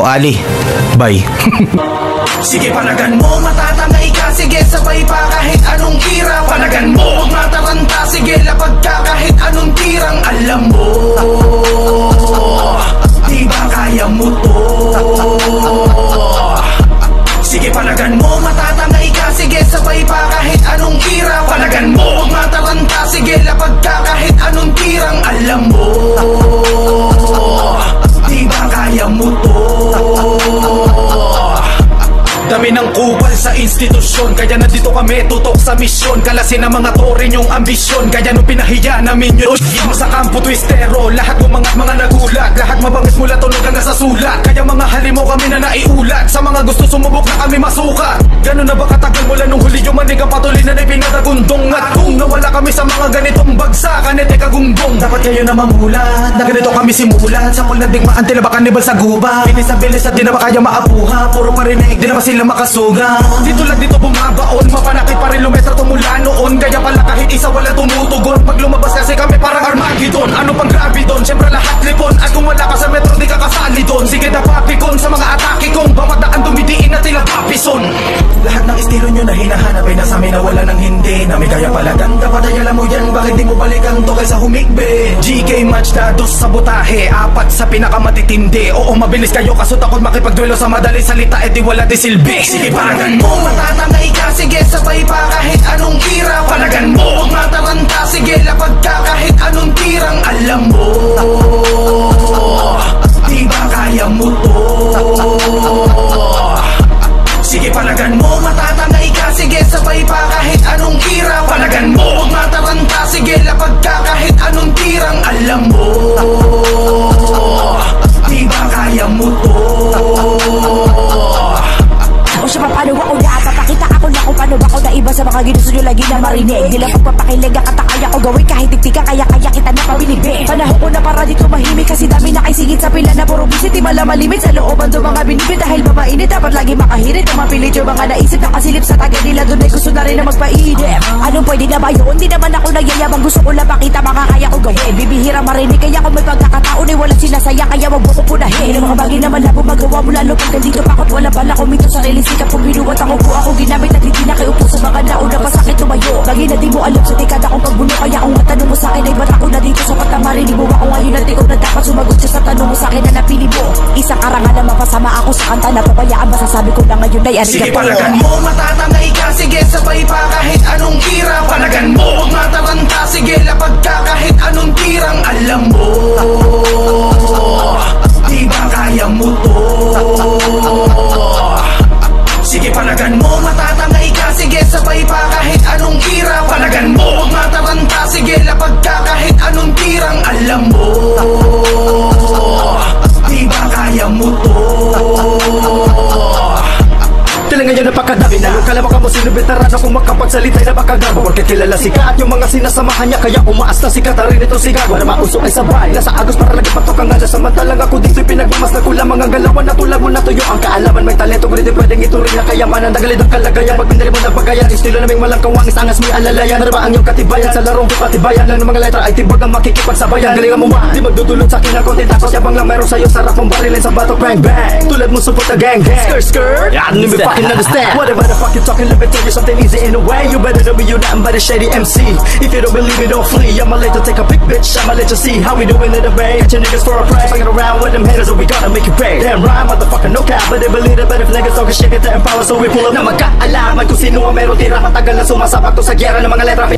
O Ali, bye. Sige palagan mo, matatangay ka, sige sabay pa kahit anong tira. Palagan mo, huwag mataranta, sige lapag ka kahit anong tirang. Alam mo, di ba kaya mo to? Sige palagan mo, matatangay ka, sige sabay pa kahit anong tira. Palagan mo, huwag mataranta, sige lapag ka kahit anong tirang. Alam mo, di ba kaya mo to? Dami ng kupal sa institusyon, kaya nandito kami tutok sa misyon. Kalasin ang mga torin yung ambisyon, kaya nung pinahiya namin yun mo sa kampo twistero, lahat mo mga nagulat, lahat mabangis mula tulog hanggang sa sulat. Kaya mga halimaw kami na naiulat, sa mga gusto sumubok na kami masukat. Ganun na ba katagal mula nung huli yung manig ang patuloy na pinatagundong. At kung nawala kami sa mga ganitong bagsakan, ete kagunggong. Dapat kayo na mamulat, na ganito kami simulat. Sa pulad digmaan, tila ba kanibal sa guba. Bilis at di na ba kaya maapuha, puro parinig, di na ba sila makasuga. Dito lang dito bumabaon, mapanakit pa rin lumetra tumula noon. Kaya pala kahit isa wala tumutugon, pag lumabas kasi kami parang Armageddon. Ano pang grabe doon, syempre lahat lipon. At kung wala ka sa metro di ka kasali doon. Sige na papikon sa mga atake kong bawat daan dumidiin na tila papison. Lahat ng estilo nyo na hinahanap ay nasa amin na wala ng hindi. Na may kaya pala ganda, patay alam mo yan, bakit di mo balikan to kaysa humigbe? GK match na dos sa botahe, apat sa pinakamatitindi. Oo mabilis kayo kaso takot makipagduelo sa madaling salita, edi wala di silbi. Sige palagan mo, matatangay ka, sige sabay pa kahit anong tira. Palagan mo, huwag mataranta, sige lapag ka kahit anong tirang. Alam mo, di ba kaya mo to? Sige palagan mo, matatangay ka, sige sabay pa kahit anong tira. Palagan mo, huwag mataranta, sige lapag ka kahit anong tirang. Alam mo, di ba kaya mo to? O siya paano ako na papakita ako na kung paano ako na iba sa mga ginusto nyo lagi na marinig. Di lang pagpapakilig ang katakaya ko gawin kahit tigtika, kaya kita na pabilibig. Panahon ko na para dito mahimik kasi dami na kaisingit sa pila na puro bisit. Di mala malimit sa looban do mga binibit dahil ba mainit dapat lagi makahirit. Ang mapilit yung mga naisip na kasilip sa taga nila doon ay gusto na rin na magpaidip. Anong pwede na ba yun? Di naman ako nagyayabang, gusto ko lang pakita mga kaya ko gawin. Bibihira marinig kaya kung may pagkakataon ay walang sinasaya, kaya wag mo ko punahin. Ang mga bagay naman labo magawa mo lalo pag nandito pakot wala bala kumito sa sarili. Kapag binuwat ako po ako ginamit at hindi na kayo po sa mga nauna pasakit tumayo. Lagi na di mo alam sa tikada kong pagbuno, kaya kung matanong mo sa'kin ay ba't ako na dito sa patamarin. Di mo ako ngayon at ikaw na dapat sumagot siya sa tanong mo sa'kin na napili mo. Isang karangan na mapasama ako sa kanta na pabayaan, masasabi ko na ngayon ay arigato. Sige palagan mo, matatangay ka, sige sabay pa kahit anong tira. Palagan mo, huwag mataranta, sige lapag ka kahit anong tirang. Alam mo, di ba kaya mo to? Sige palagan mo, matatangay ka, sige sabay pa kahit anong tira. Palagan mo, huwag mataranta, sige lapag ka kahit anong tirang. Alam mo, di ba kaya mo to? Tila ngayon napakadami na yung kalama ka mo sino veterano kung makapagsalitay na makagabo. Porque kilala sikat yung mga sinasamahan niya, kaya umaas na sikat na rin ito si Gago. Na mausok ay sabay, nasa agos para lagi patok ang gala. Samantalang ako dito'y pinagmamas na kulang mga galawan na tulad mo na tuyo ang kaalaman. May talento ko rin pwedeng ituring na kayamanan. Nagalid ang kalagayan pag pinili mo ng pagayan. Estilo naming walang kawangis, angas may alalayan. Narba ang iyong katibayan sa larong kipatibayan lang ng mga letra ay tibag ang makikipagsabayan. Galingan mo man, di magdudulot sa akin ng konti takos. Yabang lang meron sa'yo, sarap mong barilin sa batok bang bang. Tulad mo support na gang gang. Skirt skirt, I don't even fucking understand. Whatever the fuck you talking, let me tell you something easy in a way. You better know me, you nothing but a shady MC. If you don't believe me, don't flee. I'ma let you take a pic, bitch. I'ma let you see how we doing in the bay. Catch your niggas for a prey. Fucking around with them haters, so we gotta make you pay. Damn rhyme, motherfucker, no cap. But they believe it, but if niggas talking shit, get that empower, so we pull up. Na magkaalaman kung sino ang meron tira. Matagal na sumasabak to sa gyera ng mga letra. Ha!